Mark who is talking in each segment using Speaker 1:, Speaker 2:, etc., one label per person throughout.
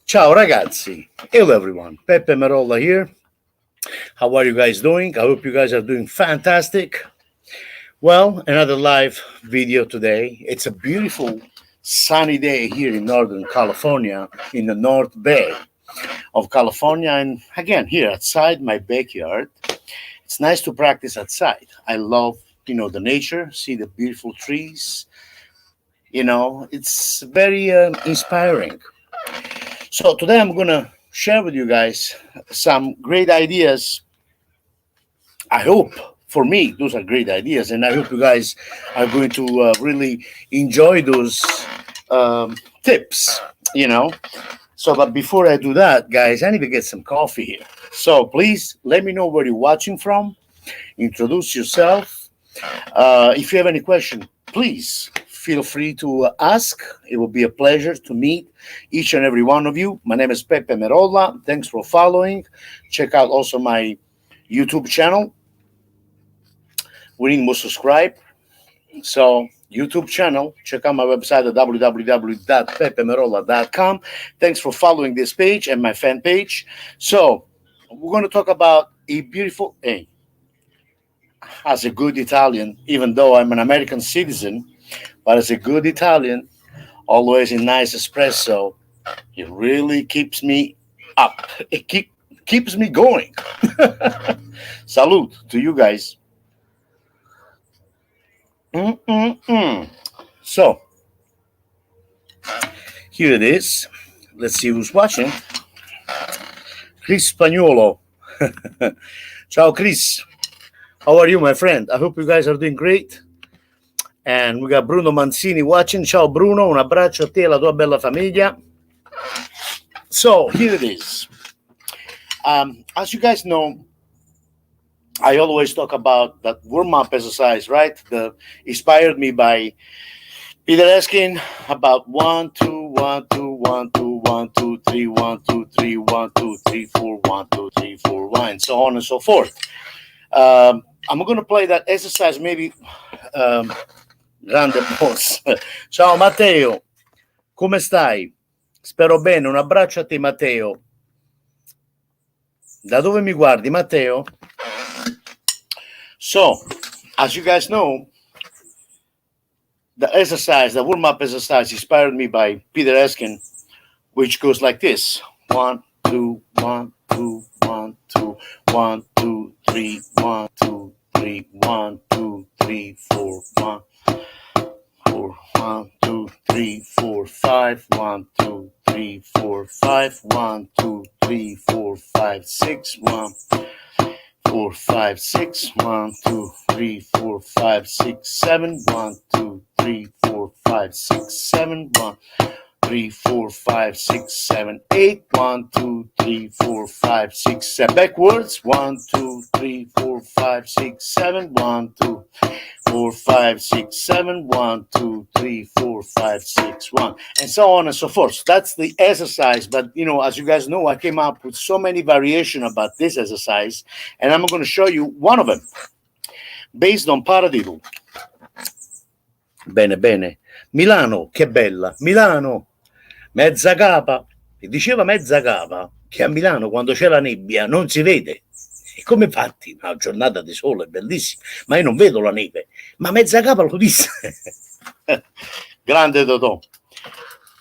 Speaker 1: Ciao ragazzi. Hello everyone. Peppe Merolla here. How are you guys doing? I hope you guys are doing fantastic. Well, another live video today. It's a beautiful sunny day here in Northern California, in the North Bay of California. And again, here outside my backyard, it's nice to practice outside. I love, the nature, see the beautiful trees. It's very inspiring. So today I'm going to share with you guys some great ideas. I hope for me, those are great ideas, and I hope you guys are going to really enjoy those tips, So, but before I do that, guys, I need to get some coffee here. So please let me know where you're watching from. Introduce yourself. If you have any question, please feel free to ask. It will be a pleasure to meet each and every one of you. My name is Peppe Merolla. Thanks for following. Check out also my YouTube channel. We need more subscribe. So YouTube channel, check out my website at www.peppemerolla.com. Thanks for following this page and my fan page. So we're going to talk about a beautiful, as a good Italian, even though I'm an American citizen, but as a good Italian, always a nice espresso. It really keeps me up. It keeps me going. Salute to you guys. So, here it is. Let's see who's watching. Chris Spagnuolo. Ciao, Chris. How are you, my friend? I hope you guys are doing great. And we got Bruno Mancini watching. Ciao, Bruno. Un abbraccio a te e alla tua bella famiglia. So, here it is. As you guys know, I always talk about that warm-up exercise, right? Inspired me by Peter Eskin about 1, 2, 1, 2, 1, 2, 1, 2, 3, 1, 2, 3, 1, 2, 3, 4, 1, 2, 3, 4, 1, and so on and so forth. I'm going to play that exercise maybe. Grande boss. Ciao Matteo, come stai? Spero bene, un abbraccio a te Matteo. Da dove mi guardi Matteo? So, as you guys know, the warm-up exercise inspired me by Peter Eskin, which goes like this. 1, 2, 1, 2, 1, 2, 1, 2, 3, 1, 2, 3, 1, 2, 3, 4, 1, 4, 1, 2, 3, 4, 5, 1, 2, 3, 4, 5, 1, 2, 3, 4, 5, 6, 1, 4, 5, 6, 1, 2, 3, 4, 5, 6, 7, 1, 2, 3, 4, 5, 6, 7, 1, 3, 4, 5, 6, 7, 8, 1, 2, 3, 4, 5, 6, 7, backwards, 1, 2, 3, 4, 5, 6, 7, 1, 2, 4, 5, 6, 7, 1, 2, 3, 4, 5, 6, 1, and so on and so forth. So that's the exercise. But, as you guys know, I came up with so many variations about this exercise, and I'm going to show you one of them based on paradiddle. Bene, bene. Milano, che bella. Milano, mezza capa. E diceva mezza capa che a Milano quando c'è la nebbia non si vede. E come fatti? Una giornata di sole è bellissima, ma io non vedo la neve. Ma mezza capa lo disse. Grande Totò.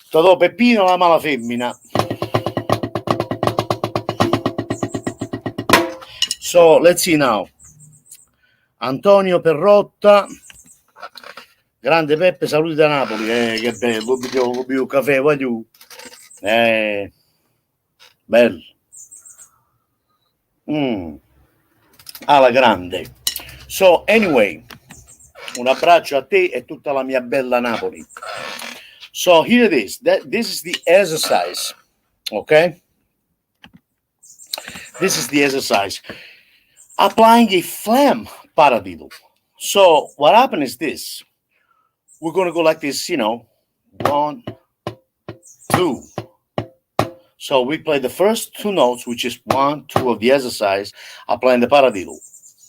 Speaker 1: Totò Peppino la mala femmina. So, let's see now. Antonio Perrotta. Grande Peppe, saluti da Napoli. Che bello, bevo caffè, vai giù. Bello. Alla grande. So, anyway, un abbraccio a te e tutta la mia bella Napoli. So, here it is. This is the exercise. Okay? This is the exercise. Applying a Flam paradiddle. So, what happened is this. We're going to go like this, 1, 2. So we play the first two notes, which is 1, 2 of the exercise, applying the paradiddle.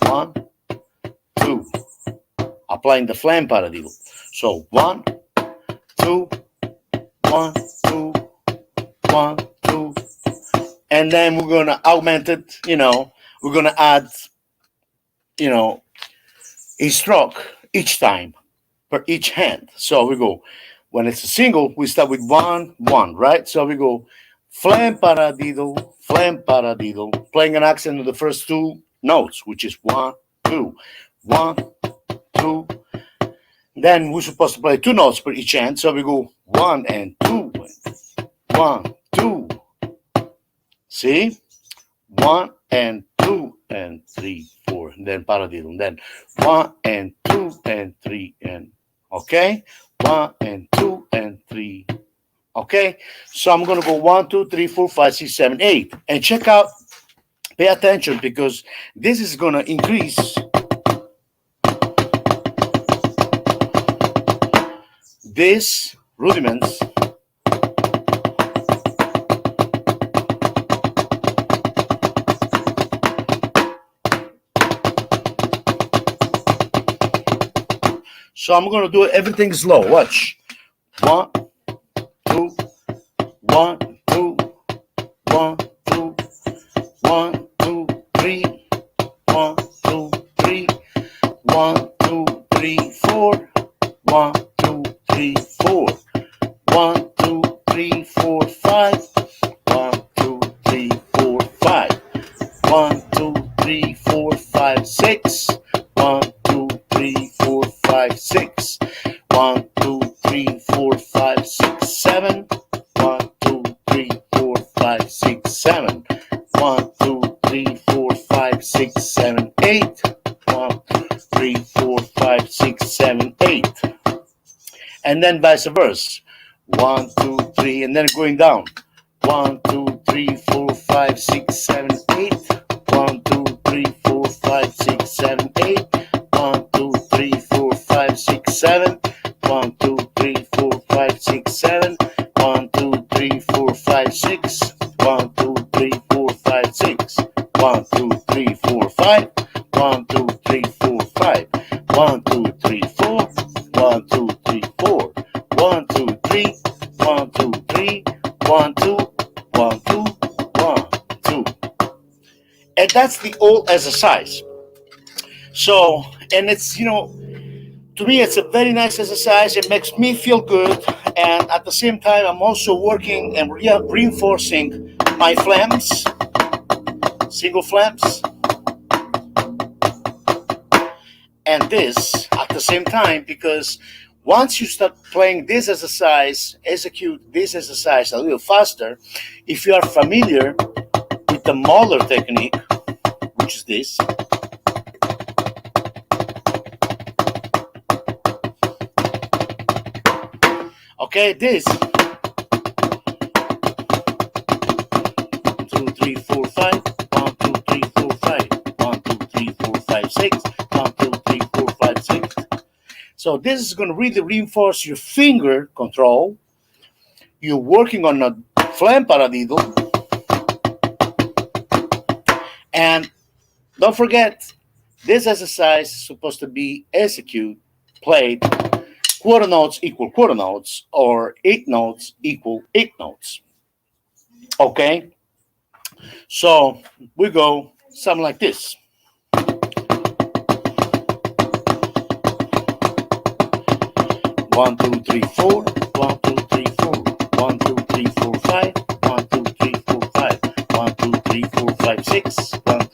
Speaker 1: 1, 2. Applying the Flam paradiddle. So 1, 2, 1, 2, 1, 2, and then we're gonna augment it. We're gonna add, a stroke each time per each hand. So we go, when it's a single, we start with 1, 1, right? So we go flam paradiddle, playing an accent on the first two notes, which is 1, 2, 1, 2. Then we're supposed to play two notes per each hand. So we go 1 and 2, 1, 2. See? 1 and 2 and 3, 4, and then paradiddle. And then 1 and 2 and 3 and okay, 1 and 2 and 3. Okay, so I'm gonna go 1, 2, 3, 4, 5, 6, 7, 8, and check out. Pay attention because this is gonna increase these rudiments. So I'm going to do everything slow. Watch. 1, 2, 1, 2, 1, 2, 1, 2, 3, 1, 2, 3, 1, 2, 3, 4, 1, 2, 3, 4, 1, 2, 3, 4, 5, 1, 2, 3, 4, 5, 1, 2, 3, 4, 5, 6, 1, 2, 3, 4, 5, 6, 1, 2, 3, 4, 5, 6, 7, 1, 2, 3, 4, 5, 6, 7, 1, 2, 3, 4, 5, 6, 7, 8, 1, 3, 4, 5, 6, 7, 8, and then vice versa. 1, 2, 3, and then going down. 1, 2, 3, 4, 5, 6, 7, 8. 1, 2, 3, 4, 5, 6, 7, 8. 1, 2, 3, 4, 5, 6, 7. 1, 2, 3, 4, 5, 6, 7. 1, 2, 3, 4, 5, 6. 1, 2, 3, 4, 5, 6. 1, 2, 3, 4, 5. 1, 2, 3, 4, 5. 1, 2, 3, 4. 1, 2, 3, 4. 1, 2, 3. 1, 2, 3. 1, 2. 1, 2. 1, 2. And that's the old exercise. So, and it's, to me, it's a very nice exercise. It makes me feel good. And at the same time, I'm also working and reinforcing my flams, single flams. And this at the same time, because once you start playing this exercise, execute this exercise a little faster, if you are familiar with the Mahler technique, which is this, okay, this 1, 2, 3, 4, 5, 1, 2, 3, 4, 5, 1, 2, 3, 4, 5, 6, 1, 2, 3, 4, 5, 6. So this is going to really reinforce your finger control. You're working on a flam paradiddle. And don't forget, this exercise is supposed to be played quarter notes equal quarter notes, or 8 notes equal 8 notes. Okay? So we go something like this. 1, 2, 3, 4. 1, 2, 3, 4. 1, 2, 3, 4, 5. 1, 2, 3, 4, 5. 1, 2, 3, 4, 5, 6. 1,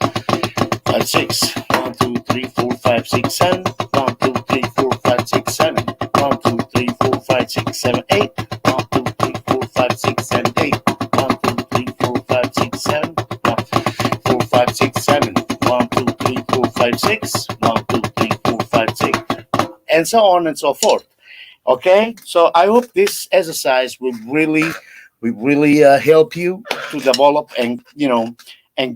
Speaker 1: 5, 6. 1, 2, 3, 4, 5, 6, 7. 1, 2, 3, 4, 5, 6, 7. 1, 2, 3, 4, 5, 6, 7, 8. 1, 2, 3, 4, 5, 6, 7, 8. 1, 2, 3, 4, 5, 6, 7. 4, 5, 6, 7. 1, 2, 3, 4, 5, 6. 1, 2, 3, 4, 5, 6. And so on and so forth. Okay, so I hope this exercise will really help you to develop and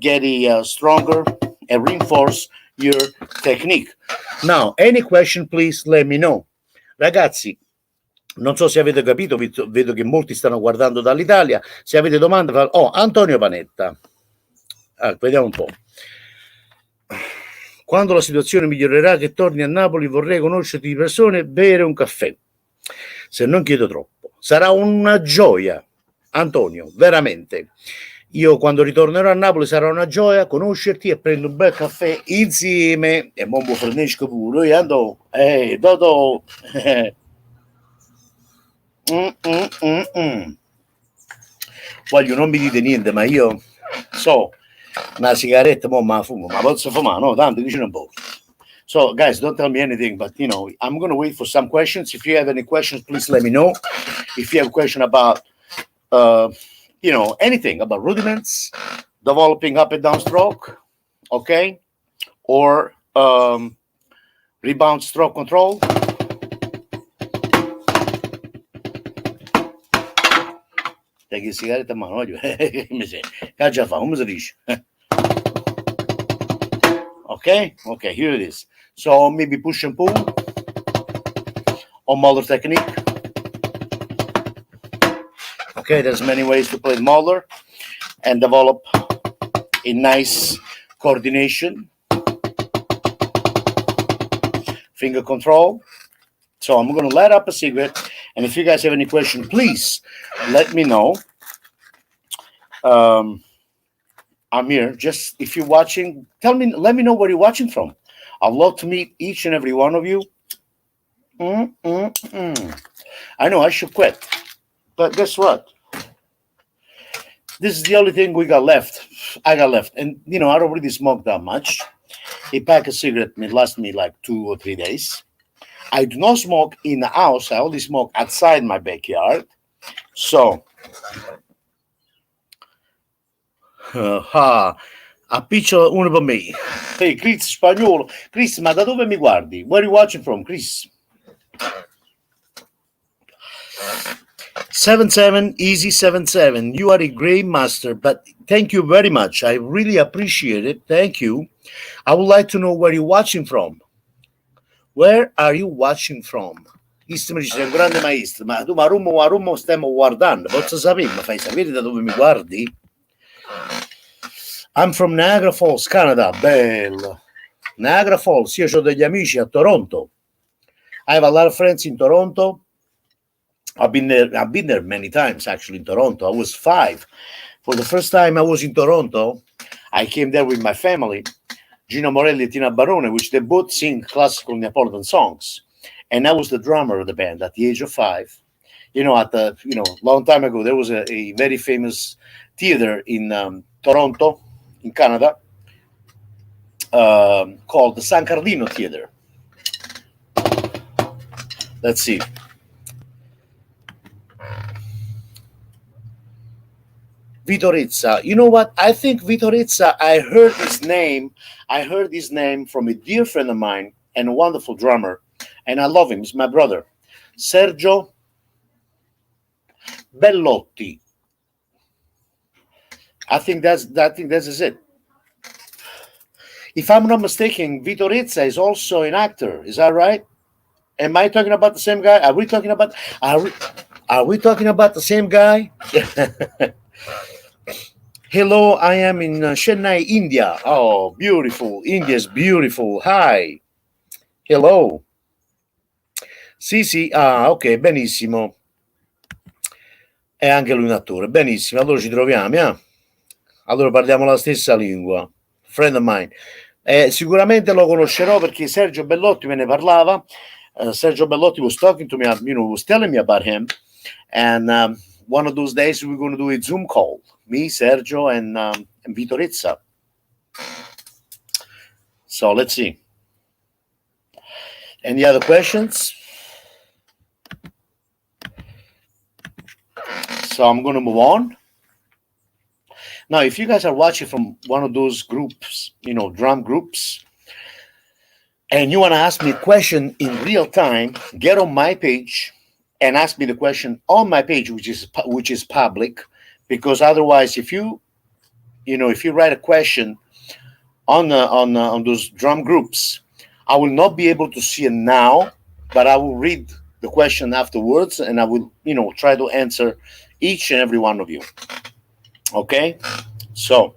Speaker 1: get a stronger and reinforce your technique. Now, any question, please let me know. Ragazzi, non so se avete capito, vedo che molti stanno guardando dall'Italia. Se avete domande, Antonio Panetta. Vediamo un po'. Quando la situazione migliorerà, che torni a Napoli, vorrei conoscerti di persona e bere un caffè. Se non chiedo troppo, sarà una gioia, Antonio, veramente. Io quando ritornerò a Napoli sarà una gioia conoscerti e prendo un bel caffè insieme e Mombo Fernesco pure. Io andò, Dodo. Voglio, non mi dite niente, ma io so una sigaretta, mo ma fumo, ma posso fumare? No, tanto vicino un po'. So, guys, don't tell me anything, but I'm going to wait for some questions. If you have any questions, please let me know. If you have a question about, anything about rudiments, developing up and down stroke, okay, or rebound stroke control. Take a cigarette, man. Come si dice? Okay, here it is. So maybe push and pull or Muller technique. Okay, there's many ways to play Muller and develop a nice coordination, finger control. So I'm going to light up a cigarette, and if you guys have any questions, please let me know. I'm here. Just if you're watching, let me know where you're watching from. I'd love to meet each and every one of you. I know I should quit, but guess what? This is the only thing I got left. And I don't really smoke that much. A pack of cigarette may last me like 2 or 3 days. I do not smoke in the house. I only smoke outside my backyard. So, appiccio uno per me. Hey, Chris spagnolo. Chris, ma da dove mi guardi? Where are you watching from, Chris? 77 easy 77. You are a great master, but thank you very much. I really appreciate it. Thank you. I would like to know where you're watching from. Where are you watching from? Isto mi dice, sei un grande maestro, ma tu a Rummo stiamo guardando. Posso sapere, mi fai sapere da dove mi guardi? I'm from Niagara Falls, Canada. Bello. Niagara Falls, io ho degli amici a Toronto. I have a lot of friends in Toronto. I've been there many times, actually, in Toronto. I was 5. For the first time I was in Toronto, I came there with my family, Gino Morelli and Tina Barone, which they both sing classical Neapolitan songs. And I was the drummer of the band at the age of 5. Long time ago, there was a very famous theater in Toronto, in Canada, called the San Carlino Theater. Let's see. Vitorizza. You know what? I think Vitorizza, I heard his name from a dear friend of mine and a wonderful drummer, and I love him. He's my brother, Sergio Bellotti. I think that's it. If I'm not mistaken, Vitorizza is also an actor. Is that right? Am I talking about the same guy? Are we talking about the same guy? Hello, I am in Chennai, India. Oh, beautiful. India's beautiful. Hi. Hello. Sì, ok, benissimo. È anche lui un attore. Benissimo, allora ci troviamo, Allora parliamo la stessa lingua. Friend of mine. Sicuramente lo conoscerò perché Sergio Bellotti me ne parlava. Sergio Bellotti was talking to me, was telling me about him. And one of those days we're going to do a Zoom call. Me, Sergio, and Vitorizza. So let's see. Any other questions? So I'm going to move on. Now, if you guys are watching from one of those groups, drum groups, and you want to ask me a question in real time, get on my page and ask me the question on my page, which is public, because otherwise, if you write a question on those drum groups, I will not be able to see it now, but I will read the question afterwards, and I will, try to answer each and every one of you. Okay, so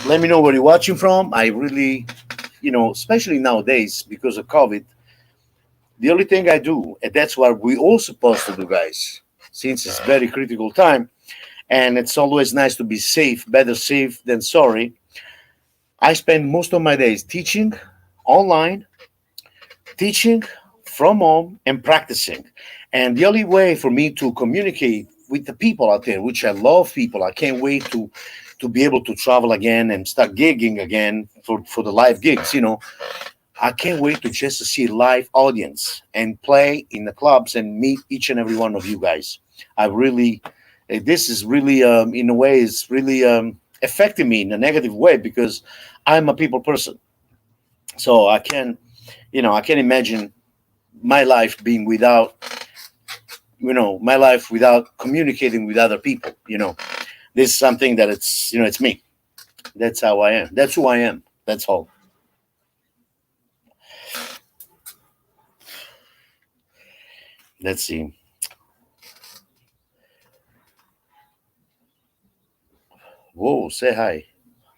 Speaker 1: let me know where you're watching from. I really, especially nowadays because of COVID, the only thing I do, and that's what we're all supposed to do, guys, since it's very critical time, and it's always nice to be safe. Better safe than sorry. I spend most of my days teaching online, teaching from home, and practicing. And the only way for me to communicate with the people out there, which I love people, I can't wait to be able to travel again and start gigging again for the live gigs. I can't wait to just to see live audience and play in the clubs and meet each and every one of you guys. I really, this is really, in a way, is really affecting me in a negative way because I'm a people person. So I can imagine my life being without, my life without communicating with other people. This is something that it's me. That's how I am. That's who I am. That's all. Let's see. Whoa, say hi.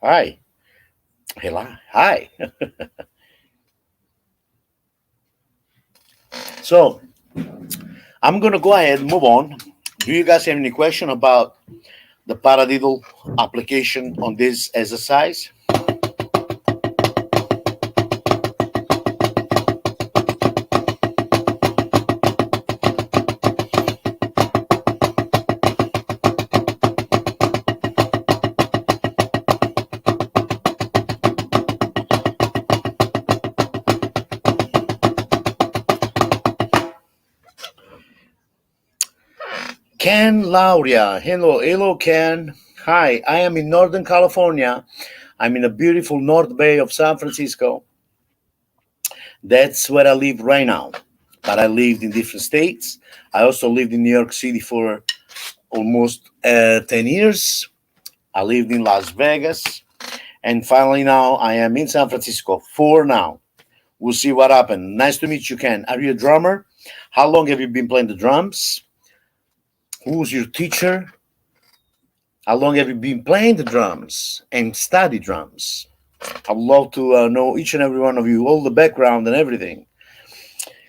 Speaker 1: Hi. Hello. Hi. So I'm gonna go ahead and move on. Do you guys have any question about the paradiddle application on this exercise? Ken Lauria. Hello, Ken. Hi, I am in Northern California. I'm in the beautiful North Bay of San Francisco. That's where I live right now. But I lived in different states. I also lived in New York City for almost 10 years. I lived in Las Vegas. And finally, now I am in San Francisco for now. We'll see what happens. Nice to meet you, Ken. Are you a drummer? How long have you been playing the drums? Who's your teacher? How long have you been playing the drums and study drums? I'd love to know each and every one of you, all the background and everything.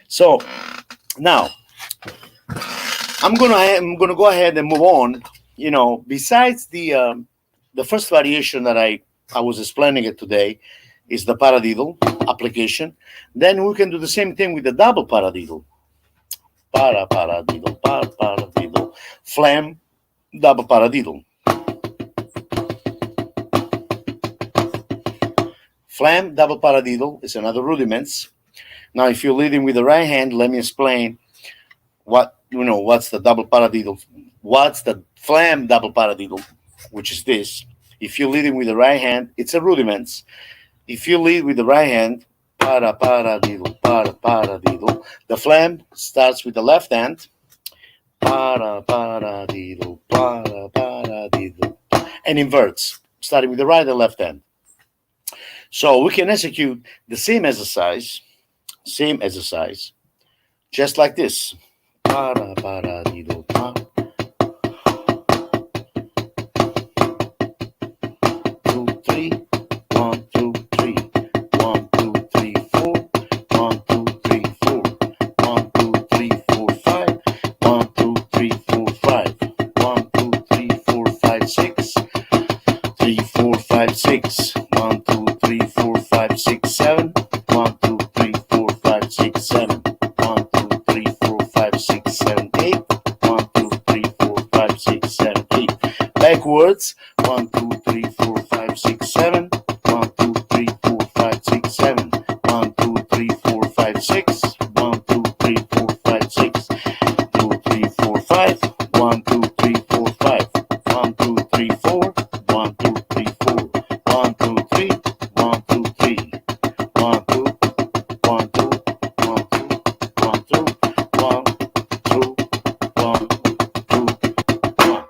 Speaker 1: So now I'm gonna go ahead and move on. Besides the first variation that I was explaining it today is the paradiddle application. Then we can do the same thing with the double paradiddle. Paradiddle, paradiddle, flam, double paradiddle. Flam, double paradiddle is another rudiments. Now, if you're leading with the right hand, let me explain what's the double paradiddle. What's the flam double paradiddle, which is this. If you're leading with the right hand, it's a rudiments. If you lead with the right hand, paradiddle, paradiddle. The flam starts with the left hand, paradiddle, paradiddle, and inverts, starting with the right and left hand. So we can execute the same exercise, just like this. Paradiddle, pa. 2, 3, 1, 2, 3, 1, 2, 3, 4, 1, 2, 3, 4, 1, 2, 3, 4, 5, 1, 2, 3, 4, 5, 1, 2, 3, 4, 5, 6, 3, 4, 5, 6, 1, 2, 3, 4, 5, 6, 7, 1, 2, 3, 4, 5, 6, 7, 1, 2, 3, 4, 5, 6, 7, 8, 1, 2, 3, 4, 5, 6, 7, 8. Backwards, 1, 2, 3, 4, 5, 6, 7, 1, 2, 3, 4, 5, 6, 7, 1, 2, 3, 4, 5, 6, 1, 2, 3, 4, 5, 6, 2, 3, 4, 5, 1, 2, 3, 4, 5, 1, 2, 3, 4, 1, 2, 3, 4, 1, 2, 3, 1, 2, 3, 1, 2, 1, 2, 1, 2, 1, 2, 1, 2, 1, 2, 1.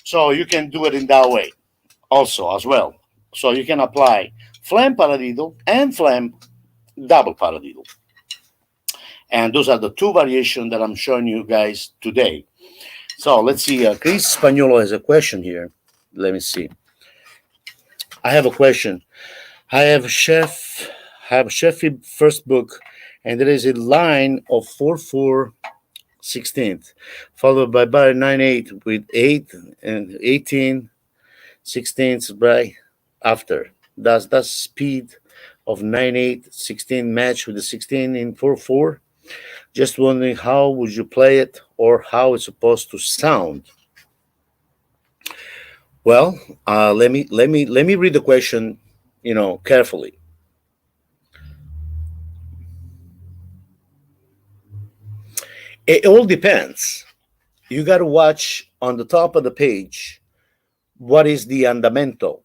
Speaker 1: So you can do it in that way also as well. So you can apply flam paradiddle and flam double paradiddle. And those are the two variations that I'm showing you guys today. So let's see. Chris Spagnolo has a question here. Let me see. I have a question. I have Sheffield first book, and there is a line of 4/4 16th, followed by 9/8 with 8 and 18 16ths right after. Does that speed of 9/8 16 match with the 16 in 4/4? Just wondering how would you play it or how it's supposed to sound. Well, let me read the question, carefully. It all depends. You got to watch on the top of the page what is the andamento.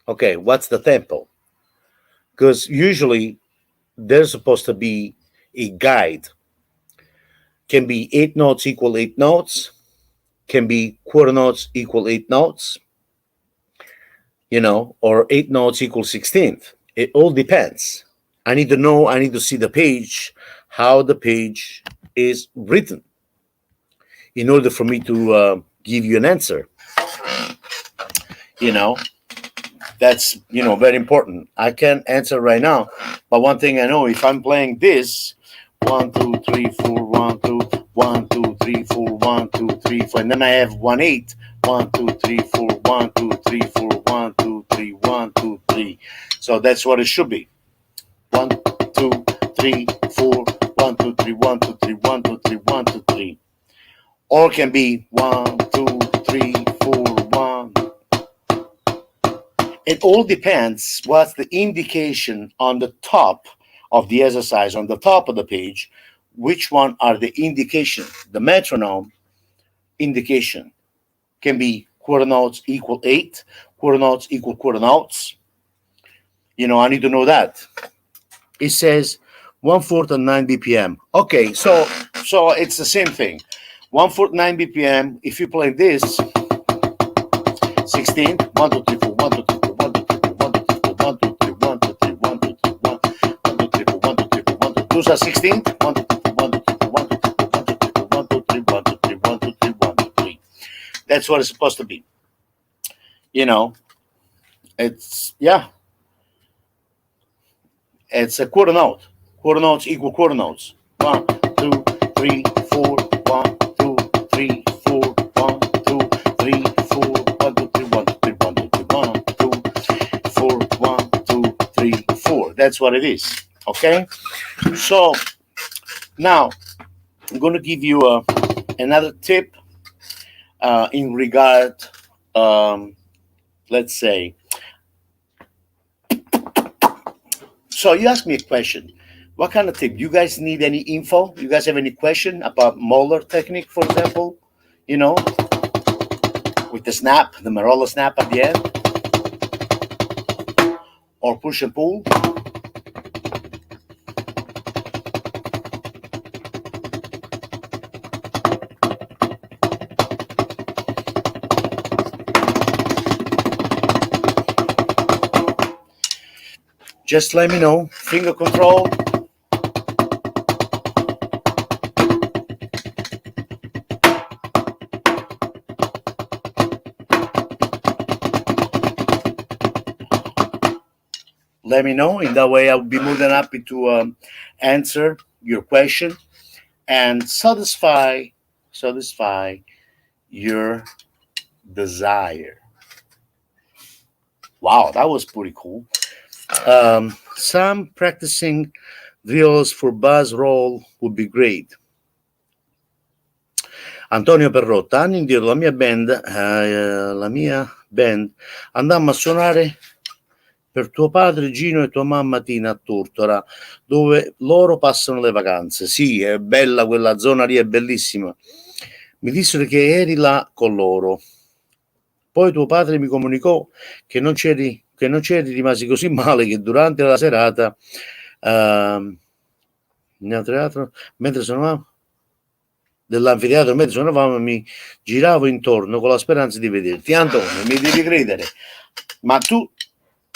Speaker 1: Okay, what's the tempo? Because usually there's supposed to be a guide. Can be 8 notes equal 8 notes, can be quarter notes equal 8 notes, or 8 notes equal 16th. It all depends. I need to see the page, how the page is written in order for me to give you an answer. You know, that's, very important. I can't answer right now, but one thing I know, if I'm playing this, 1, 2, 3, 4, 1, 2, 1, 2, 3, 4, 1, 2, 3, 4, and then I have 1, 8, 1, 2, 3, 4, 1, 2, 3, 4, 1, 2, 3, 1, 2, 3. So that's what it should be. 1, 2, 3, 4, 1, 2, 3, 1, 2, 3, 1, 2, 3, 1, 2, 3. Or can be 1, 2, 3, 4, 1. It all depends what's the indication on the top of the exercise, on the top of the page, which one are the indication. The metronome indication can be quarter notes equal 8, quarter notes equal quarter notes. I need to know that. It says 1/4 and 9 BPM. Okay, so it's the same thing. 1/4 9 BPM. If you play this 16, 1, 2, 3, 4, 1, 2, 3, 4, 1, 2, 3, 4, 1, 2, 3, 4, 1, 2, 3, 1, 2, 3, 1, 2, 3, 1, 2, 3, 4, 1, 2, 3, 4, 1, 2, 3. Those are 16. 1, 2, 3, 4, 1, 2, 3, 4, 1, 2, 3, 4, 1, 2, 3, 4, 1, 2, 3, 1, 2, 3, 1, 2, 3, 1, 2, 3. That's what it's supposed to be. It's it's a quarter note. Quarter notes equal quarter notes. 1, 2, 3, 4, 1, 2, 3, 4, 1, 2, 3, 4, 1, 2, 3, 1, 2, 3, 1, 2, 3, 1, 2, 4, 1, 2, 3, 4. That's what it is. Okay? So now I'm going to give you another tip in regard, let's say. So you asked me a question. What kind of tip? You guys need any info? You guys have any question about Moeller technique, for example? With the snap, the Merolla snap at the end? Or push and pull? Just let me know. Finger control. Let me know. In that way, I'll be more than happy to answer your question and satisfy your desire. Wow, that was pretty cool. Some practicing drills for bass roll would be great. Antonio Perrotta, anni indietro la mia band, andammo a suonare per tuo padre Gino e tua mamma Tina a Tortora, dove loro passano le vacanze. Sì, è bella quella zona lì, è bellissima. Mi dissero che eri là con loro. Poi tuo padre mi comunicò che non c'eri, rimasi così male che durante la serata nel teatro, mentre suonavamo dell'anfiteatro, mentre suonavamo, mi giravo intorno con la speranza di vederti. Antonio, mi devi credere, ma tu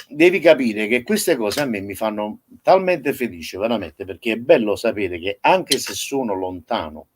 Speaker 1: devi capire che queste cose a me mi fanno talmente felice, veramente, perché è bello sapere che anche se sono lontano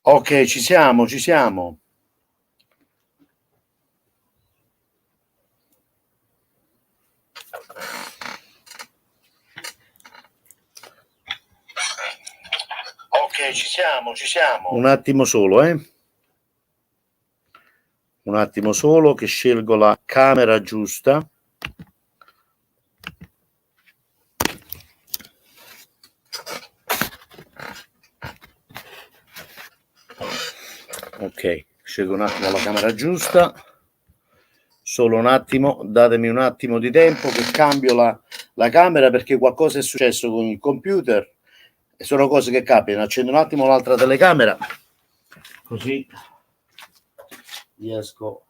Speaker 1: Ok, ci siamo, ci siamo. Ok, ci siamo, ci siamo. Un attimo solo, Un attimo solo che scelgo la camera giusta. Ok, scelgo un attimo la camera giusta. Solo un attimo, datemi un attimo di tempo che cambio la camera perché qualcosa è successo con il computer e sono cose che capitano. Accendo un attimo l'altra telecamera così riesco.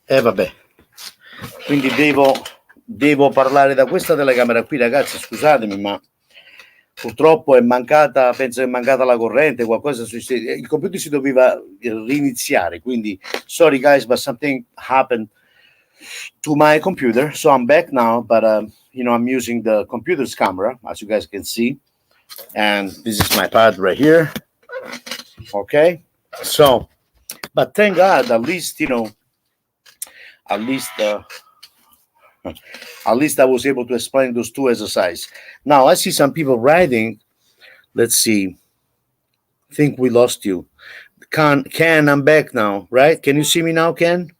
Speaker 1: E vabbè, quindi devo parlare da questa telecamera qui, ragazzi, scusatemi, ma purtroppo è mancata, penso che è mancata la corrente, qualcosa il computer si doveva riniziare, quindi sorry guys, but something happened to my computer, so I'm back now, but you know, I'm using the computer's camera, as you guys can see, and this is my pad right here. Okay, so, but thank God, at least, you know, at least I was able to explain those two exercises. Now I see some people writing. Let's see. I think we lost you. Ken, I'm back now, right? Can you see me now, Ken?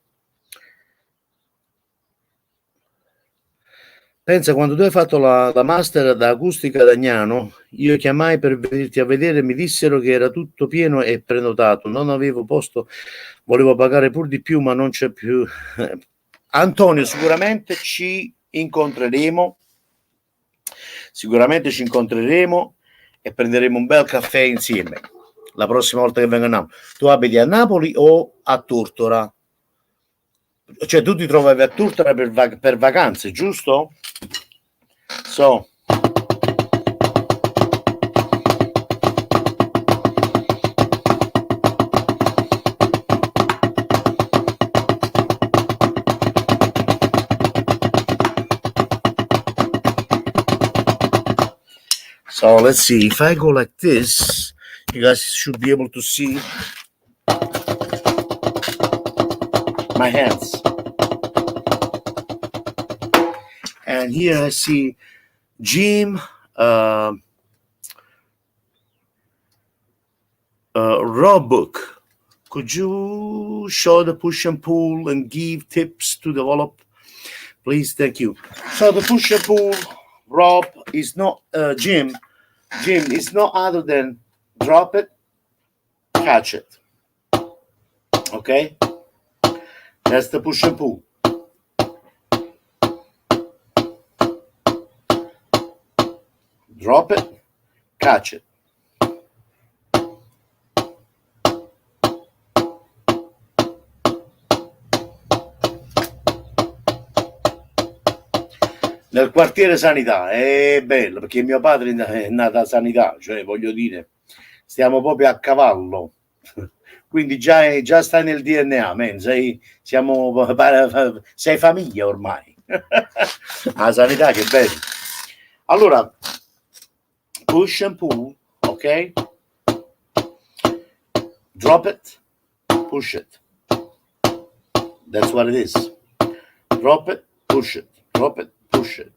Speaker 1: Pensa, quando tu hai fatto la master da acustica ad Agnano, io chiamai per venirti a vedere e mi dissero che era tutto pieno e prenotato, non avevo posto, volevo pagare pur di più, ma non c'è più. Antonio, sicuramente ci incontreremo e prenderemo un bel caffè insieme la prossima volta che vengo a Napoli. Tu abiti a Napoli o a Tortora? Cioè tu ti trovavi a Tortora per vacanze, giusto? So let's see, if I go like this, you guys should be able to see my hands. And here I see Jim, Rob Book. Could you show the push and pull and give tips to develop? Please, thank you. So the push and pull, Rob, is not Jim. Jim is not other than drop it, catch it. Okay? That's the push and pull. Drop it, catch it. Nel quartiere Sanità è bello perché mio padre è nato a Sanità, cioè voglio dire, stiamo proprio a cavallo. Quindi già stai nel DNA, man. Sei famiglia ormai. La Sanità, che bello. Allora, push and pull, ok? Drop it, push it. That's what it is. Drop it, push it. Drop it, push it.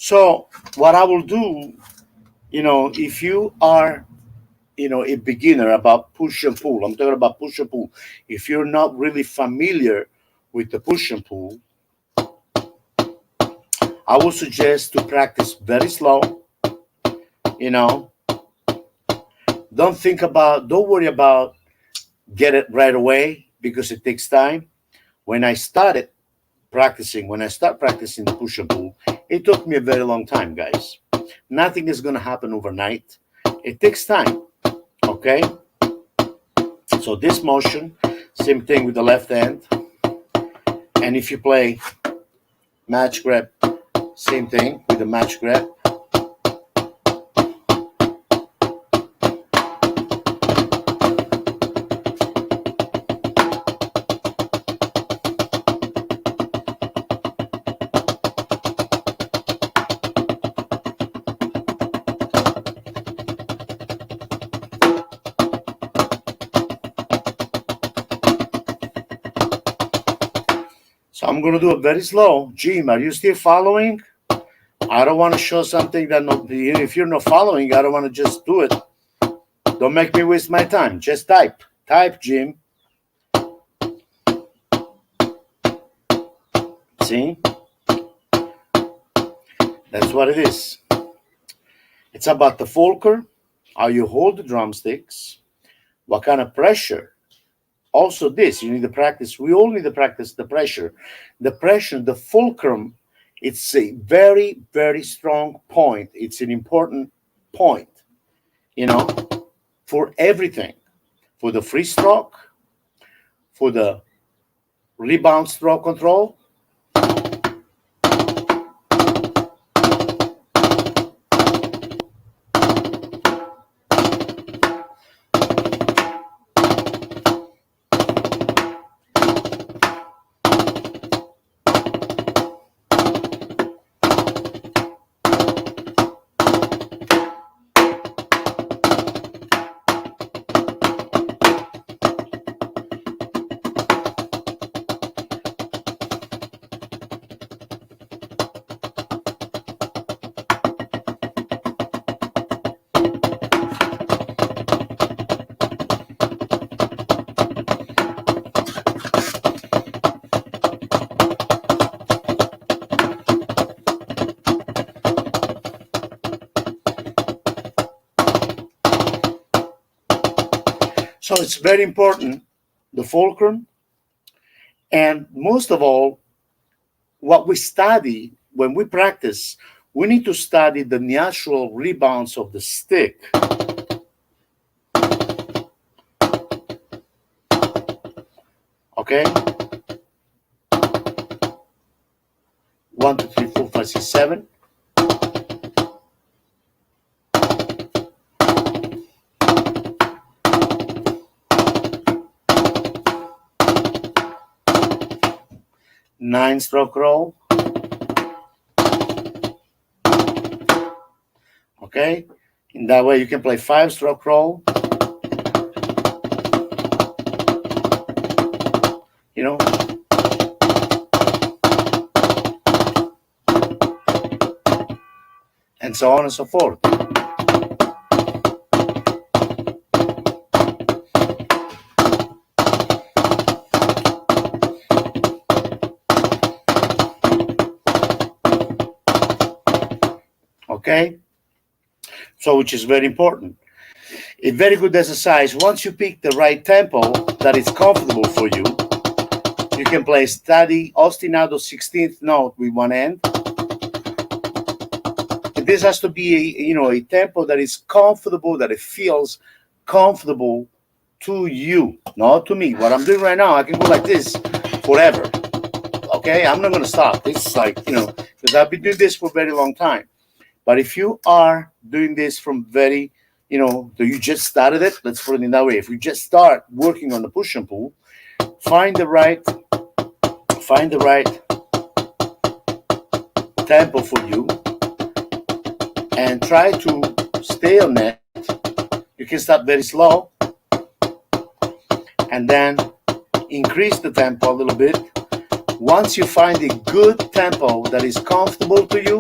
Speaker 1: So what I will do, you know, if you are, you know, a beginner about push and pull, I'm talking about push and pull. If you're not really familiar with the push and pull, I would suggest to practice very slow, you know. Don't worry about get it right away because it takes time. When I started when I start practicing the push and pull, it took me a very long time, guys. Nothing is going to happen overnight. It takes time. Okay? So this motion, same thing with the left hand. And if you play match grab, same thing with the match grab. So I'm going to do it very slow. Jim, are you still following? I don't want to show something that if you're not following, I don't want to just do it. Don't make me waste my time. Just type. Type, Jim. See? That's what it is. It's about the fulcrum, how you hold the drumsticks, what kind of pressure. Also this, you need to practice. We all need to practice the pressure. The pressure, the fulcrum, it's a very, very strong point. It's an important point, for everything. For the free stroke, for the rebound stroke control. So it's very important, the fulcrum, and most of all, what we study when we practice, we need to study the natural rebounds of the stick. Okay? 1, 2, 3, 4, 5, 6, 7. Nine stroke roll. Okay? In that way, you can play 5 stroke roll. And so on and so forth. Okay? So, which is very important. A very good exercise, once you pick the right tempo that is comfortable for you, you can play steady ostinato 16th note with one hand. And this has to be a tempo that is comfortable, that it feels comfortable to you, not to me. What I'm doing right now, I can go like this forever. Okay? I'm not going to stop. It's like, because I've been doing this for a very long time. But if you are doing this from very, so you just started it, let's put it in that way. If you just start working on the push and pull, find the right tempo for you and try to stay on it. You can start very slow and then increase the tempo a little bit. Once you find a good tempo that is comfortable to you,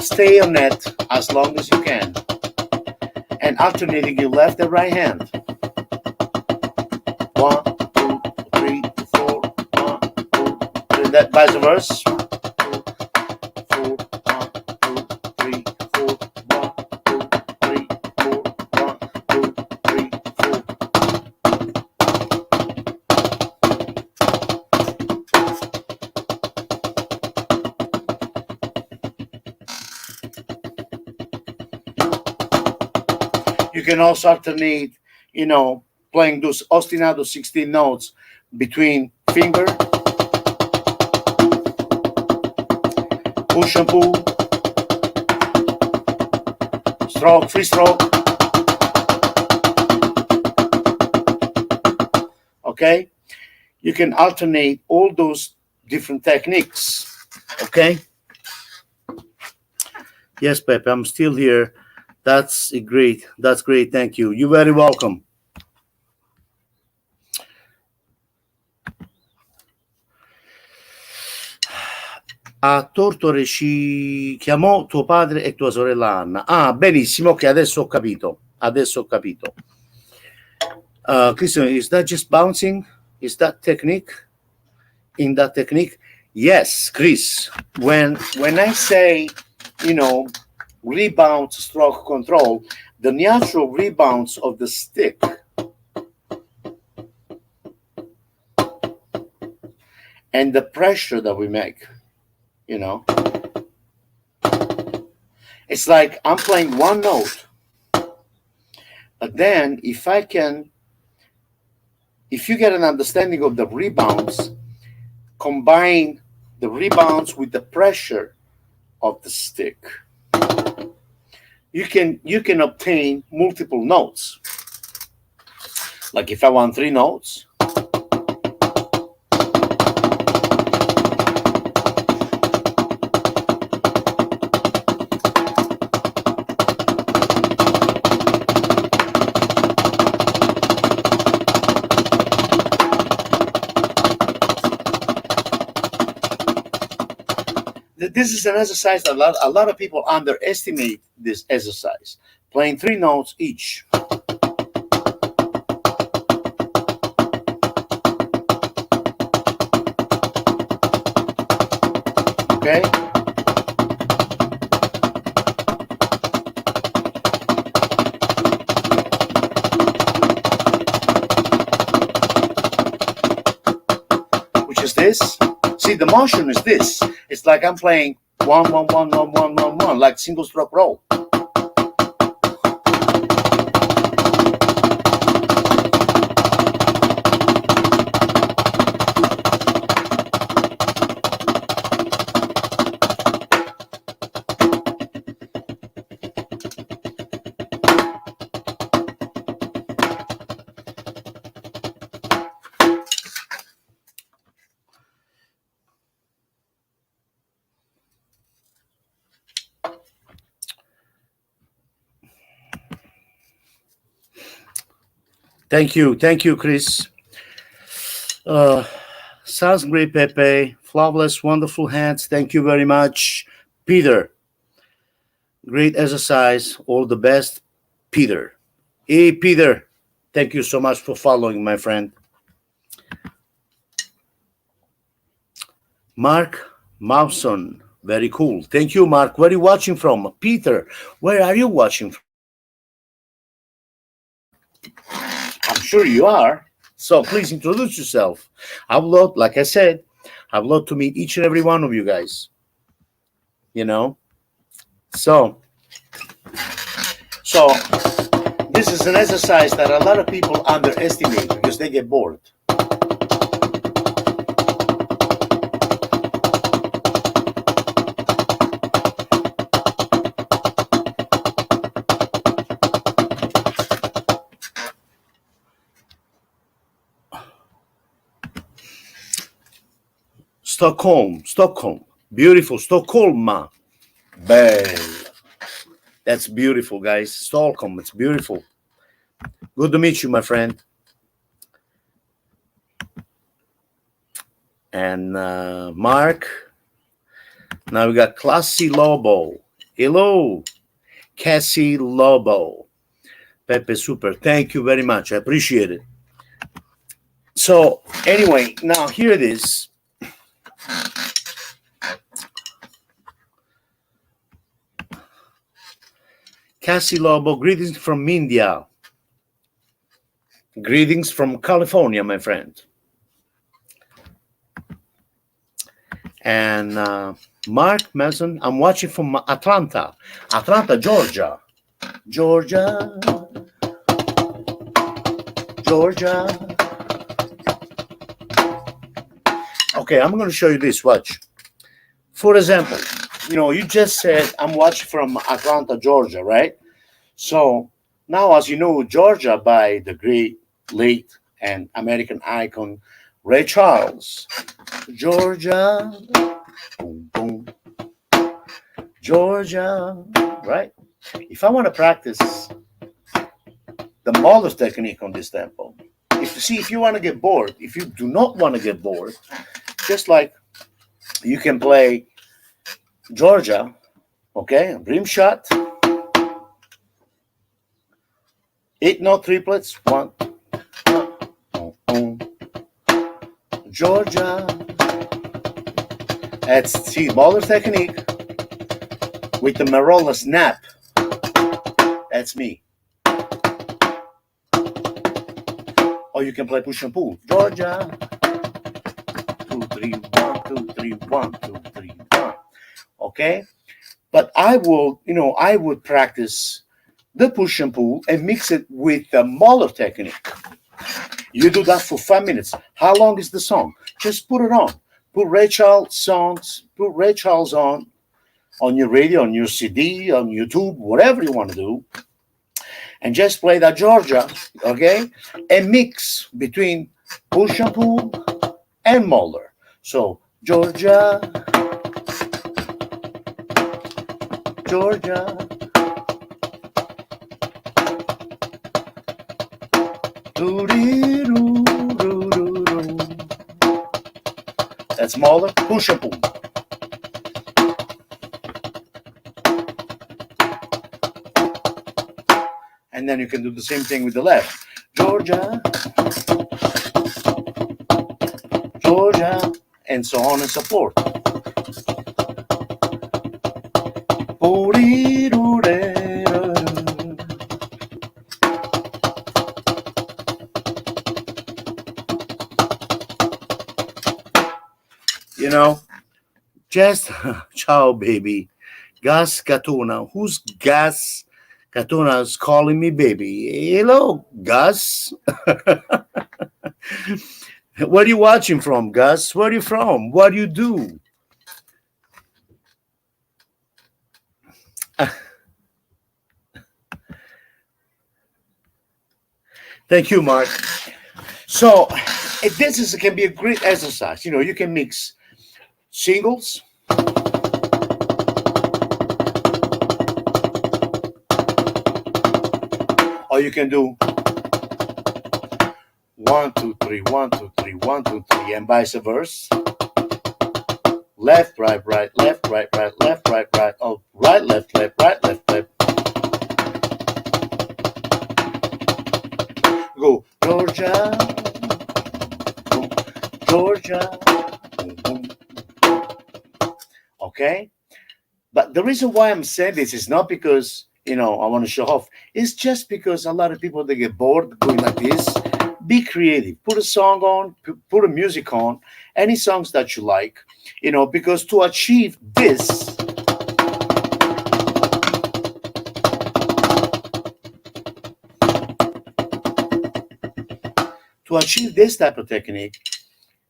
Speaker 1: stay on it as long as you can, and alternating your left and right hand. 1, 2, 3, 4, 1, 2, 3. That vice versa. 4, 1, 2, 3, 4, 1, 2, 3, 4, 1, 2, 3, 4. can also alternate, playing those ostinato 16 notes between finger, push and pull, stroke, free stroke. Okay? You can alternate all those different techniques. Okay? Yes, Pepe, I'm still here. That's great. That's great. Thank you. You're very welcome. A Tortore ci chiamò tuo padre e tua sorella Anna. Ah, benissimo, che adesso ho capito. Christian, is that just bouncing? Is that technique? In that technique? Yes, Chris. When I say, rebound stroke control, the natural rebounds of the stick and the pressure that we make, it's like I'm playing one note, but then if you get an understanding of the rebounds, combine the rebounds with the pressure of the stick, you can obtain multiple notes. Like if I want 3 notes, this is an exercise that a lot of people underestimate this exercise. Playing 3 notes each. Okay? Which is this. See, the motion is this. It's like I'm playing 1, 1, 1, 1, 1, 1, 1, like single stroke roll. Thank you, Chris. Sounds great, Pepe. Flawless, wonderful hands. Thank you very much, Peter. Great exercise. All the best, Peter. Hey, Peter. Thank you so much for following, my friend. Mark Mawson. Very cool. Thank you, Mark. Where are you watching from? Peter, where are you watching from? I'm sure you are. So please introduce yourself. I would love, like I said, I would love to meet each and every one of you guys. So this is an exercise that a lot of people underestimate because they get bored. Stockholm, beautiful. Stockholm, belle. That's beautiful, guys. Stockholm, it's beautiful. Good to meet you, my friend. And Mark. Now we got Classy Lobo. Hello, Cassie Lobo. Pepe, super. Thank you very much. I appreciate it. So anyway, now here it is. Cassie Lobo, greetings from India. Greetings from California, my friend. And Mark Mason, I'm watching from Atlanta, Georgia. Georgia. Okay, I'm going to show you this. Watch. For example, you just said I'm watching from Atlanta, Georgia, right? So now, as you know, Georgia by the great, late, and American icon Ray Charles. Georgia, boom, boom, Georgia, right? If I want to practice the Mahler technique on this tempo, if you want to get bored, if you do not want to get bored, just like you can play Georgia, okay, rim shot, 8-note triplets, one, Georgia. That's Mahler technique with the Merolla snap. That's me. Or you can play push and pull. Georgia. 2, 3, 1, 2, 3, 1, 2, 3, 1. Okay? But I would practice the push and pull and mix it with the Mahler technique. You do that for 5 minutes. How long is the song? Just put it on. Put Ray Charles songs, put Ray Charles on your radio, on your CD, on YouTube, whatever you want to do. And just play that Georgia, okay? And mix between push and pull and Mahler. So, Georgia, Georgia. That's Mahler, push and pull. And then you can do the same thing with the left. Georgia, Georgia, and so on and so forth. Just ciao, baby. Gas Katuna. Who's Gas Katuna is calling me baby? Hello, Gus. Where are you watching from, Gus? Where are you from? What do you do? Thank you, Mark. So this can be a great exercise. You can mix singles, or you can do 1, 2, 3, 1, 2, 3, 1, 2, 3, and vice versa. Left, right, right, left, right, right, left, right, right. Oh, right, left, left, right, left, left. Go, Georgia, Georgia. Okay? But the reason why I'm saying this is not because, I want to show off. It's just because a lot of people, they get bored going like this. Be creative. Put a song on, put a music on, any songs that you like, because to achieve this, type of technique,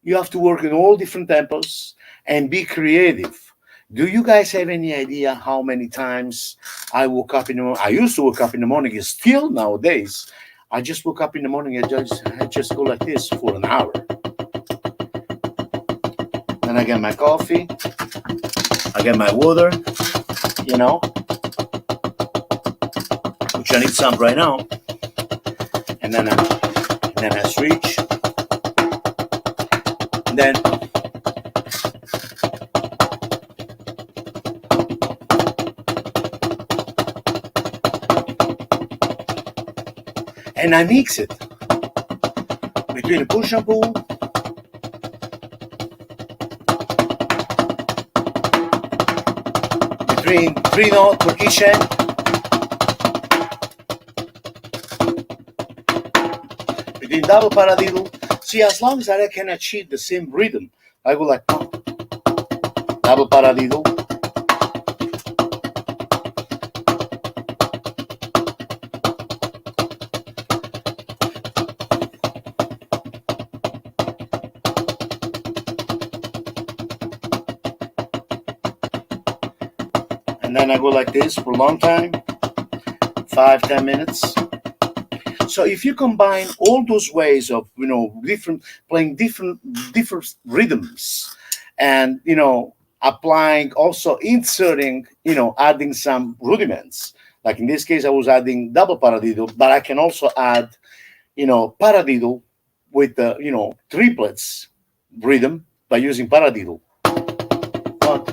Speaker 1: you have to work in all different tempos and be creative. Do you guys have any idea how many times I woke up in the morning? I used to wake up in the morning, and still nowadays, I just woke up in the morning and I just go like this for an hour. Then I get my coffee, I get my water, which I need some right now. And then I switch. And then I mix it between a push and pull, between 3 notes for each end, between double paradiddle. See, as long as I can achieve the same rhythm, I go like double paradiddle, And then I go like this for a long time, 5-10 minutes. So if you combine all those ways of playing different rhythms, and applying, also inserting, adding some rudiments. Like in this case, I was adding double paradiddle, but I can also add paradiddle with the triplets rhythm by using paradiddle. One.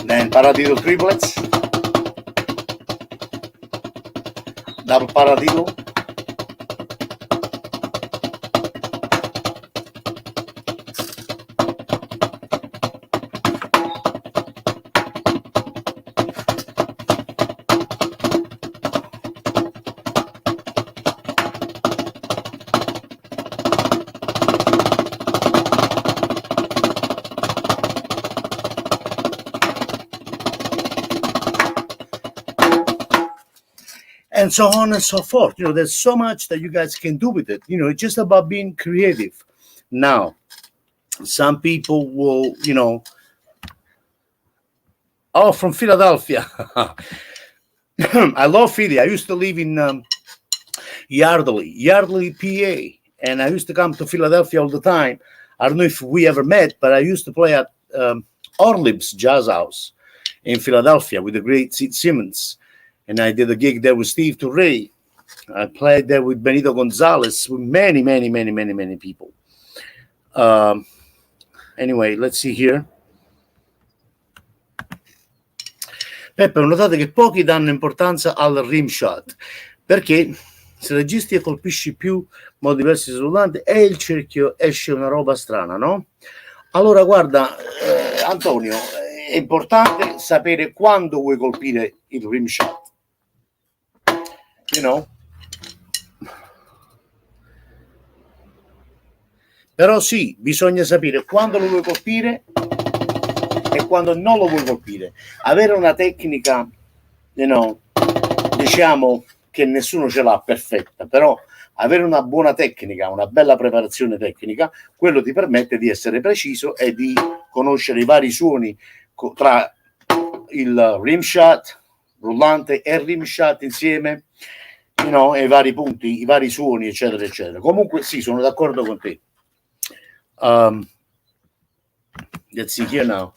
Speaker 1: Then paradiddle triplets, double paradiddle, and so on and so forth. There's so much that you guys can do with it. It's just about being creative. Now, some people will, oh, from Philadelphia. I love Philly. I used to live in Yardley, PA, and I used to come to Philadelphia all the time. I don't know if we ever met, but I used to play at Orlib's Jazz House in Philadelphia with the great Sid Simmons. And I did a gig there with Steve Turre. I played there with Benito Gonzalez, with many, many, many, many, many people. Anyway, let's see here. Peppe, ho notato che pochi danno importanza al rim shot, perché se registi e colpisci più modi diversi sull'ante e il cerchio esce una roba strana, no? Allora, guarda, Antonio, è importante sapere quando vuoi colpire il rim shot. Però sì, bisogna sapere quando lo vuoi colpire e quando non lo vuoi colpire. Avere una tecnica, diciamo che nessuno ce l'ha perfetta, però avere una buona tecnica, una bella preparazione tecnica, quello ti permette di essere preciso e di conoscere i vari suoni tra il rim shot, rullante e rim shot insieme, e i vari punti, i vari suoni, eccetera, eccetera. Comunque sì, sono d'accordo con te. Let's see here now.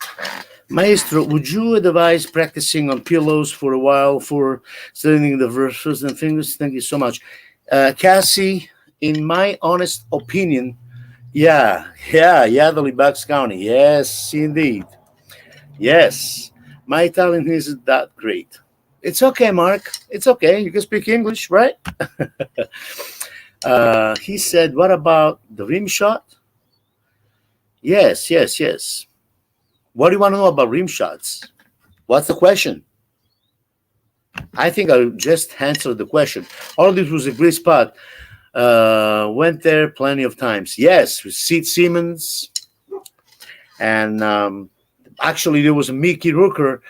Speaker 1: Maestro, would you advise practicing on pillows for a while for studying the verses and fingers? Thank you so much. Cassie, in my honest opinion, Yardley, Bucks County. Yes, indeed. Yes. My Italian isn't that great. It's okay, Mark. It's okay. You can speak English, right? He said, what about the rim shot? Yes. What do you want to know about rim shots? What's the question? I think I just answered the question. All this was a great spot. Went there plenty of times. Yes, with Sid Simmons. And actually, there was a Mickey Rooker.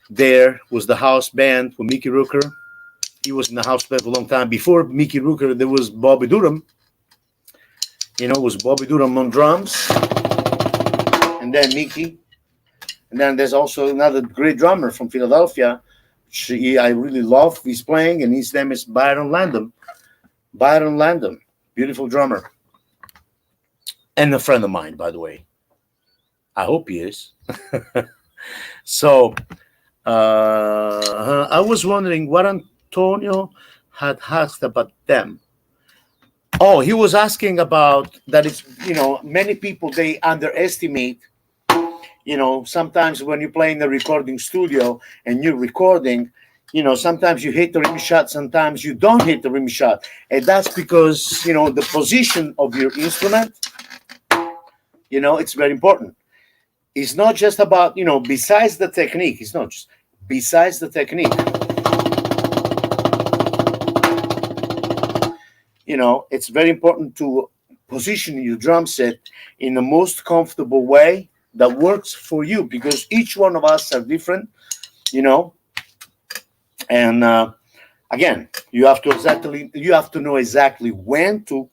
Speaker 1: There was the house band with Mickey Rooker. He was in the house band for a long time. Before Mickey Rooker, there was Bobby Durham. It was Bobby Durham on drums. And then Mickey. And then there's also another great drummer from Philadelphia. I really love his playing, and his name is Byron Landon. Beautiful drummer. And a friend of mine, by the way. I hope he is. So, I was wondering what Antonio had asked about them. Oh, he was asking about that it's, many people, they underestimate, sometimes when you play in the recording studio and you're recording, sometimes you hit the rim shot, sometimes you don't hit the rim shot. And that's because, the position of your instrument, it's very important. It's not just about, besides the technique, besides the technique. It's very important to positioning your drum set in the most comfortable way that works for you, because each one of us are different, and again, you have to know exactly when to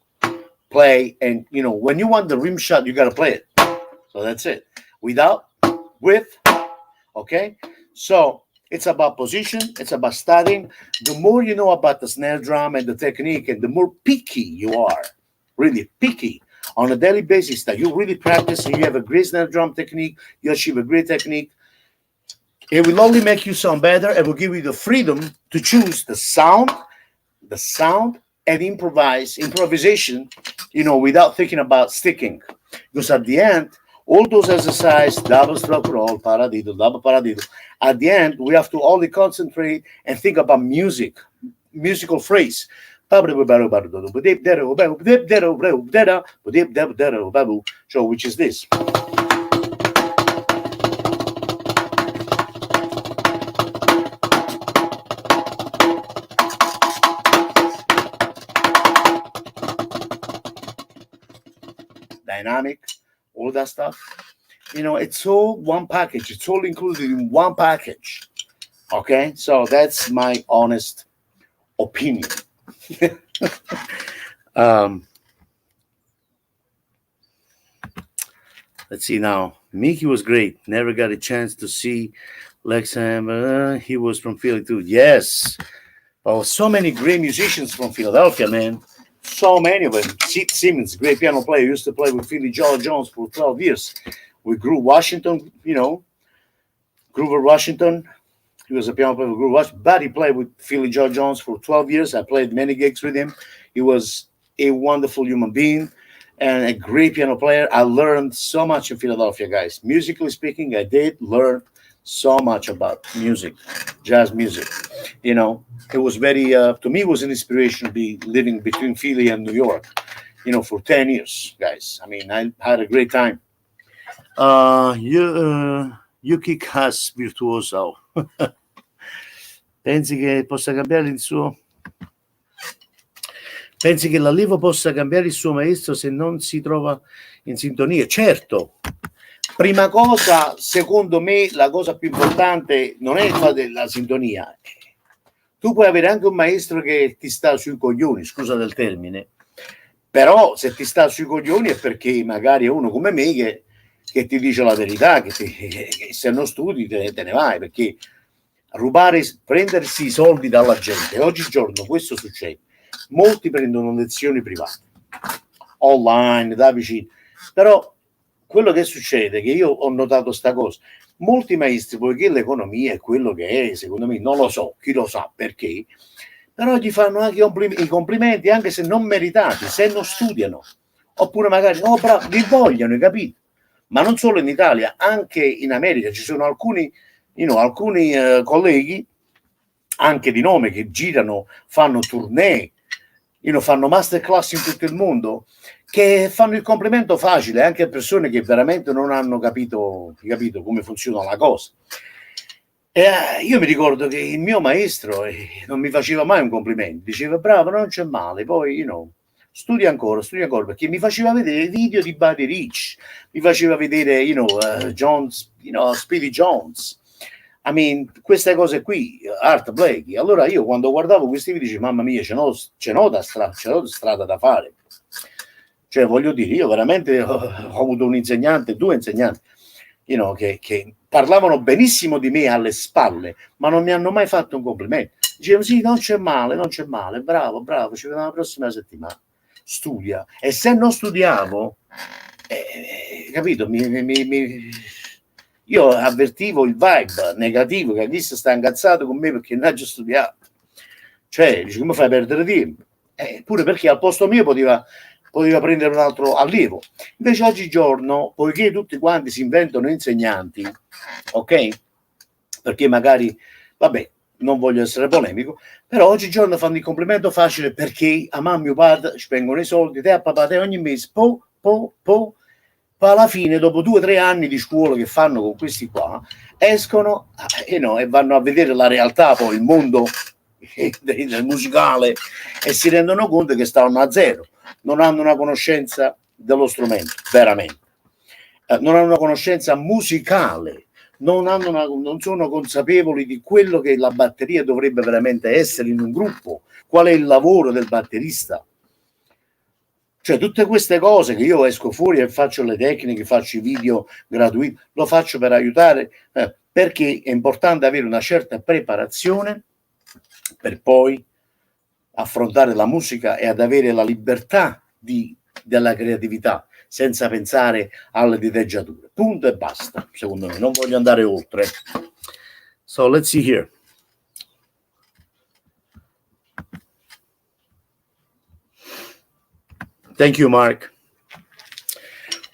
Speaker 1: play, and when you want the rim shot, you got to play it. So that's it. Without, with, okay. So it's about position. It's about studying. The more you know about the snare drum and the technique, and the more picky you are, really picky on a daily basis, that you really practice and you have a great snare drum technique, you achieve a great technique, it will only make you sound better. It will give you the freedom to choose the sound, and improvisation, without thinking about sticking. Because at the end, all those exercises, double stroke roll, paradiddle, double paradiddle, at the end, we have to only concentrate and think about musical phrase. So, which is this. Dynamic, all that stuff. It's all one package. It's all included in one package. Okay, so that's my honest opinion. Let's see now. Mickey was great. Never got a chance to see Lexham. He was from Philly too. Yes. Oh, so many great musicians from Philadelphia, man. So many of them. Sid Simmons, great piano player, used to play with Philly Jones for 12 years. With Groove Washington, Groover Washington. He was a piano player with Groove Washington, but he played with Philly Jones for 12 years. I played many gigs with him. He was a wonderful human being and a great piano player. I learned so much in Philadelphia, guys. Musically speaking, I did learn so much about music, jazz music. It was very, to me, it was an inspiration to be living between Philly and New York, for 10 years, guys. I mean, I had a great time. You kick ass virtuoso. Pensi che possa cambiare il suo? Pensi che l'allievo possa cambiare il suo maestro se non si trova in sintonia? Certo. Prima cosa, secondo me, la cosa più importante non è fare la sintonia. Tu puoi avere anche un maestro che ti sta sui coglioni, scusa del termine, però se ti sta sui coglioni è perché magari è uno come me che ti dice la verità, che se non studi te ne vai, perché prendersi i soldi dalla gente, oggigiorno questo succede. Molti prendono lezioni private, online, da vicino, però quello che succede, che io ho notato sta cosa, molti maestri, poiché l'economia è quello che è, secondo me, non lo so, chi lo sa perché, però gli fanno anche i complimenti, anche se non meritati, se non studiano, oppure magari, bravo, li vogliono, capito? Ma non solo in Italia, anche in America ci sono alcuni colleghi, anche di nome, che girano, fanno tournée, fanno masterclass in tutto il mondo, che fanno il complimento facile anche a persone che veramente non hanno capito come funziona la cosa. Io mi ricordo che il mio maestro non mi faceva mai un complimento, diceva bravo, non c'è male, poi studia ancora, perché mi faceva vedere video di Buddy Rich, mi faceva vedere Speedy Jones, I mean, queste cose qui, Art Blakey. Allora io quando guardavo questi video dicevo, mamma mia, c'è no strada da fare. Cioè, voglio dire, io veramente ho avuto un insegnante, due insegnanti, che parlavano benissimo di me alle spalle, ma non mi hanno mai fatto un complimento. Dicevano, sì, non c'è male, bravo, ci vediamo la prossima settimana. Studia. E se non studiavo, capito, io avvertivo il vibe negativo, che questo sta incazzato con me perché non ho studiato. Cioè, dice, come fai a perdere tempo? Pure perché al posto mio poteva prendere un altro allievo. Invece oggigiorno, poiché tutti quanti si inventano insegnanti, ok? Perché magari, vabbè, non voglio essere polemico, però oggigiorno fanno il complimento facile perché a mamma e mio padre ci vengono i soldi, te a papà, te ogni mese, poi alla fine, dopo 2 o 3 anni di scuola che fanno con questi qua, escono e vanno a vedere la realtà, poi il mondo del musicale, e si rendono conto che stanno a zero. non hanno una conoscenza dello strumento, veramente. Non hanno una conoscenza musicale, non sono consapevoli di quello che la batteria dovrebbe veramente essere in un gruppo, qual è il lavoro del batterista. Cioè, tutte queste cose che io esco fuori e faccio le tecniche, faccio i video gratuiti, lo faccio per aiutare, perché è importante avere una certa preparazione per poi affrontare la musica e ad avere la libertà della creatività, senza pensare alle diteggiature. Punto e basta, secondo me. Non voglio andare oltre. So, let's see here. Thank you, Mark.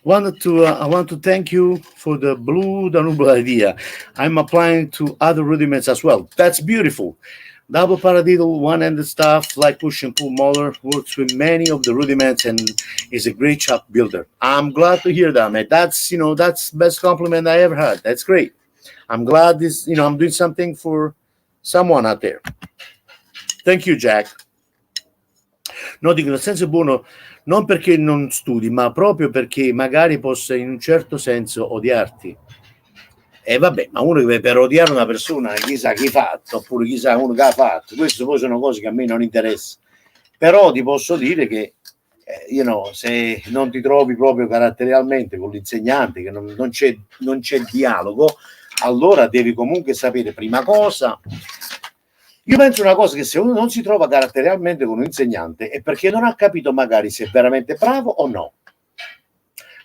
Speaker 1: I want to thank you for the blue Danube idea. I'm applying to other rudiments as well. That's beautiful. Double paradiddle, one-handed stuff like push and pull motor works with many of the rudiments and is a great shop builder. I'm glad to hear that, man. That's the best compliment I ever had. That's great. I'm glad I'm doing something for someone out there. Thank you, Jack. No, dico nel senso buono, non perché non studi, ma proprio perché magari possa in un certo senso odiarti. E vabbè, ma uno che per odiare una persona chissà chi ha fatto, oppure chissà uno che ha fatto, queste poi sono cose che a me non interessano. Però ti posso dire che se non ti trovi proprio caratterialmente con l'insegnante, che non c'è dialogo, allora devi comunque sapere prima cosa. Io penso una cosa, che se uno non si trova caratterialmente con un insegnante è perché non ha capito magari se è veramente bravo o no.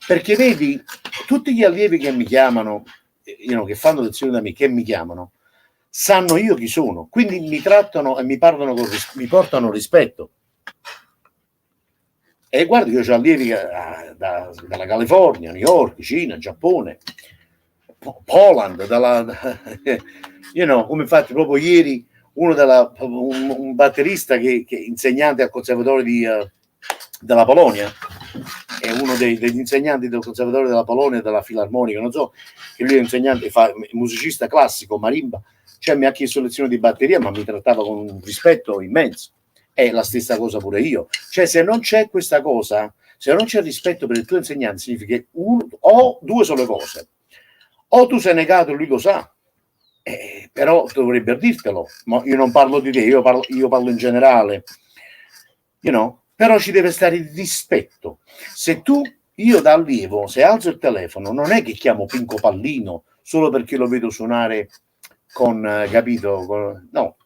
Speaker 1: Perché vedi, tutti gli allievi che mi chiamano, che fanno lezioni da me, che mi chiamano, sanno io chi sono, quindi mi trattano e mi mi portano rispetto. E guarda, io ho allievi dalla California, New York, Cina, Giappone, Poland, come infatti proprio ieri un batterista che è insegnante al conservatorio della Polonia, è uno degli insegnanti del conservatorio della Polonia, della filarmonica, non so, che lui è insegnante, musicista classico, marimba, cioè mi ha chiesto lezioni di batteria, ma mi trattava con un rispetto immenso. È la stessa cosa pure io. Cioè, se non c'è questa cosa, se non c'è rispetto per il tuo insegnante, significa che o due sole cose: o tu sei negato e lui lo sa, però dovrebbe dirtelo. Ma io non parlo di te, io parlo in generale, però ci deve stare il rispetto. Io da allievo, se alzo il telefono, non è che chiamo Pinco Pallino solo perché lo vedo suonare no.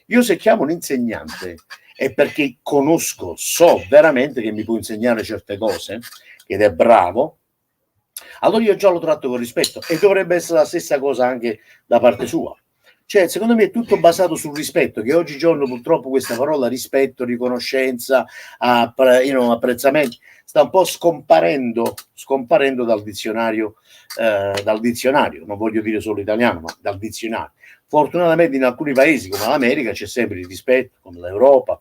Speaker 1: Io se chiamo un insegnante è perché so veramente che mi può insegnare certe cose, ed è bravo, allora io già lo tratto con rispetto, e dovrebbe essere la stessa cosa anche da parte sua. Cioè, secondo me è tutto basato sul rispetto, che oggigiorno purtroppo questa parola rispetto, riconoscenza, apprezzamento, sta un po' scomparendo dal dizionario, non voglio dire solo italiano, ma dal dizionario. Fortunatamente in alcuni paesi come l'America c'è sempre il rispetto, come l'Europa,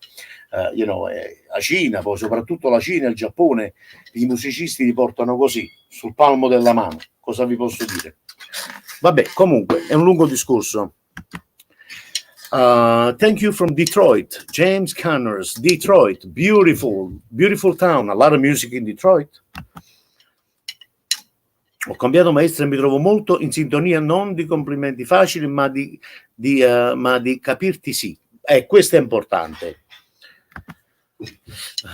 Speaker 1: la Cina, poi soprattutto la Cina e il Giappone, i musicisti li portano così, sul palmo della mano. Cosa vi posso dire? Vabbè, comunque, è un lungo discorso. Thank you from Detroit, James Connors, Detroit, beautiful town, a lot of music in Detroit. Ho cambiato maestra e mi trovo molto in sintonia, non di complimenti facili, ma di capirti sì. Questo è importante.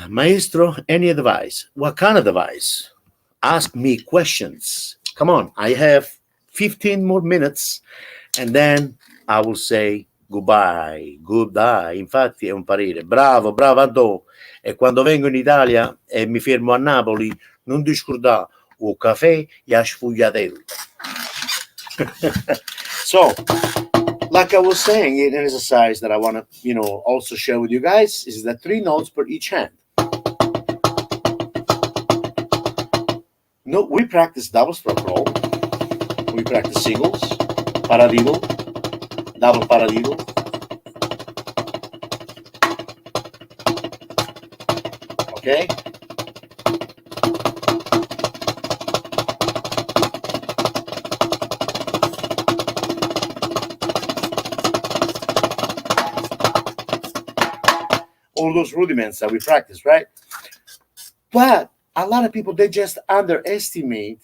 Speaker 1: Maestro, any advice? What kind of advice? Ask me questions. Come on, I have 15 more minutes and then I will say goodbye. Infatti è un parere. Bravo Anto. E quando vengo in Italia e mi fermo a Napoli, non ti scordare o caffè e a sfogliatella. So, like I was saying, an exercise that I want to, also share with you guys is the 3 notes per each hand. No, we practice double stroke roll. We practice singles, paradiddle, double paradiddle. Okay? All those rudiments that we practice, right? But a lot of people, they just underestimate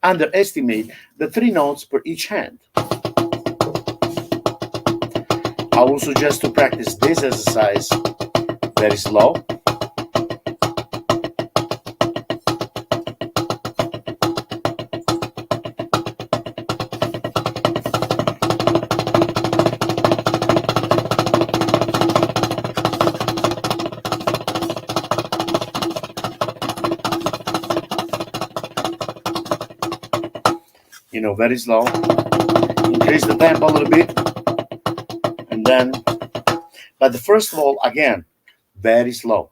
Speaker 1: underestimate the three notes per each hand. I will suggest to practice this exercise very slow. Very slow. Increase the tempo a little bit. And then, but first of all, again, very slow.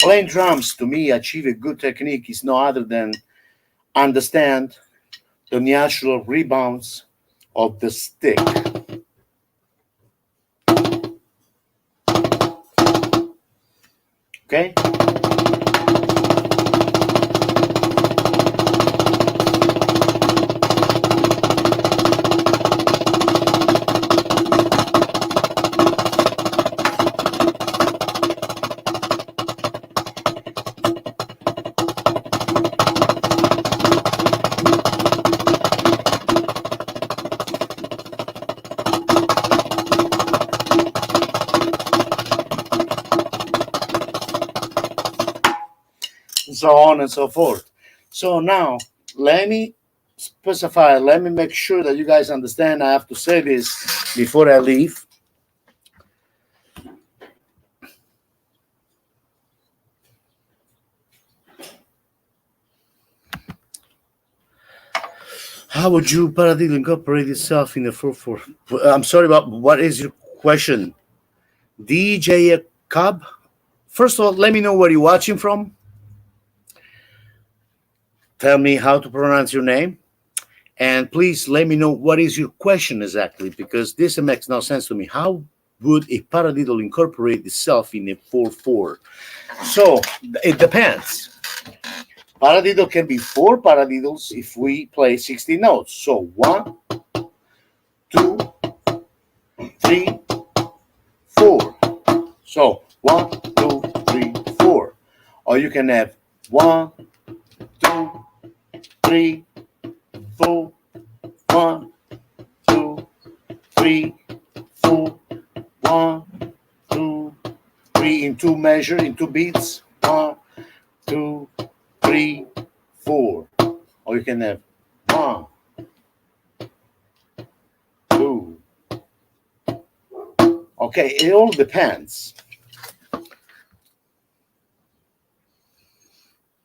Speaker 1: Playing drums, to me, achieve a good technique is no other than understand the natural rebounds of the stick. Okay? So on and so forth. So now let me specify, let me make sure that you guys understand. I have to say this before I leave. How would you paradiddle incorporate itself in the 4/4? I'm sorry, but what is your question? DJ Cub? First of all, let me know where you're watching from. Tell me how to pronounce your name. And please let me know what is your question exactly, because this makes no sense to me. How would a paradiddle incorporate itself in a 4/4? So it depends. Paradiddle can be 4 paradiddles if we play 16 notes. So 1, 2, 3, 4. So 1, 2, 3, 4. Or you can have 1, 2, 3, 4, 1, 2, 3, 4, 1, 2, 3 in 2 measure, in 2 beats. 1, 2, 3, 4. Or you can have 1, 2. Okay, it all depends.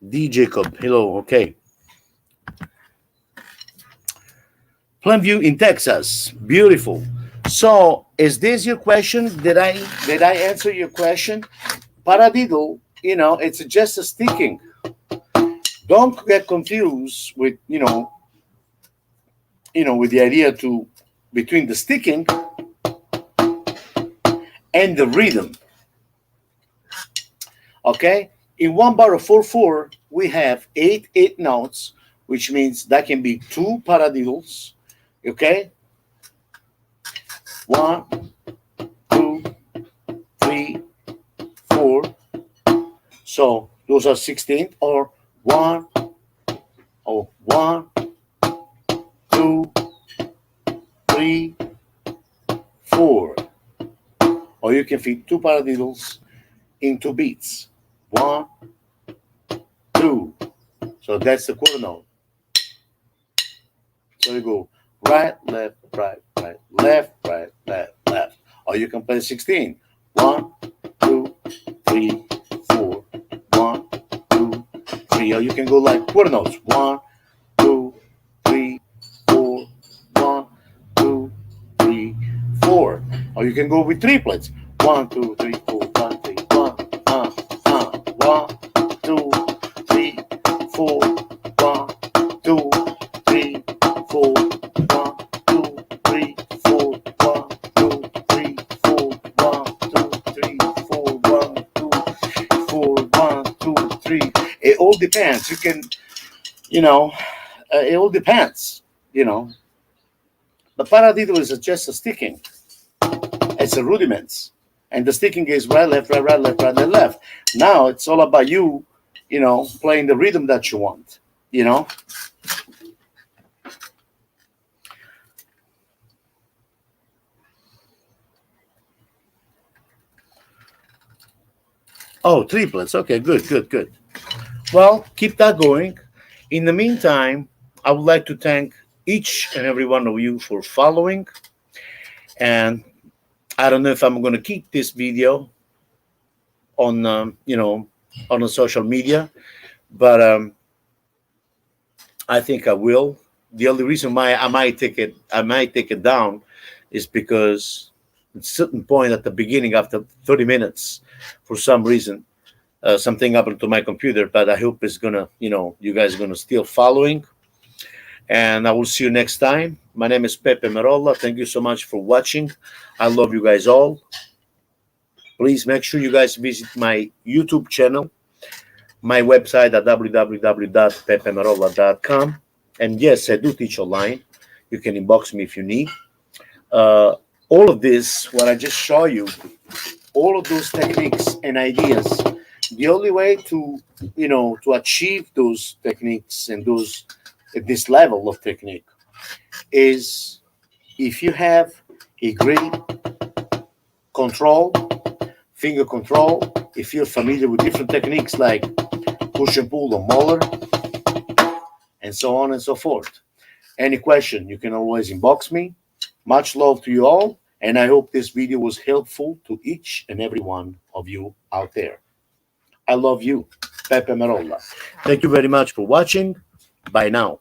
Speaker 1: D. Jacob, hello, okay. Plainview in Texas, beautiful. So, is this your question? Did I answer your question? Paradiddle, it's just a sticking. Don't get confused with with the idea between the sticking and the rhythm. Okay, in 1 bar of 4/4, we have 8 notes, which means that can be 2 paradiddles. Okay, 1, 2, 3, 4. So those are 16, or 1, 2, 3, 4. Or you can fit 2 paradiddles in 2 beats. 1, 2. So that's the quarter note. So you go right, left, right, left, right, left. Or you can play 16. 1, 2, 3, 4. 1, 2, 3. Or you can go like quarter notes. 1, 2, 3, 4. 1, 2, 3, 4. Or you can go with triplets. 1, 2, 3, 4, 1, 3, 1, 1, 2, 3, 4, 1, 2, 3, 4, 1, 2, 3, 4, 1, 2, 3, 4, 1, all depends. You can, you know, it all depends. You know, the paradiddle is just a sticking. It's a rudiments, and the sticking is right, left, right, right, left, right, left, left. Now it's all about you, playing the rhythm that you want. You know. Oh, triplets. Okay, good, good, good. Well, keep that going. In the meantime, I would like to thank each and every one of you for following. And I don't know if I'm going to keep this video on, on the social media, but I think I will. The only reason why I might take it down, is because at a certain point at the beginning, after 30 minutes, for some reason, something happened to my computer. But I hope it's gonna, you guys are gonna still following. And I will see you next time. My name is Peppe Merolla. Thank you so much for watching. I love you guys all. Please make sure you guys visit my YouTube channel, my website at www.peppemerolla.com. And yes, I do teach online. You can inbox me if you need. Uh, all of this, what I just show you, all of those techniques and ideas, the only way to, to achieve those techniques and this level of technique is if you have a great control, finger control, if you're familiar with different techniques like push and pull or molar, and so on and so forth. Any question, you can always inbox me. Much love to you all, and I hope this video was helpful to each and every one of you out there. I love you, Peppe Merolla. Thank you very much for watching. Bye now.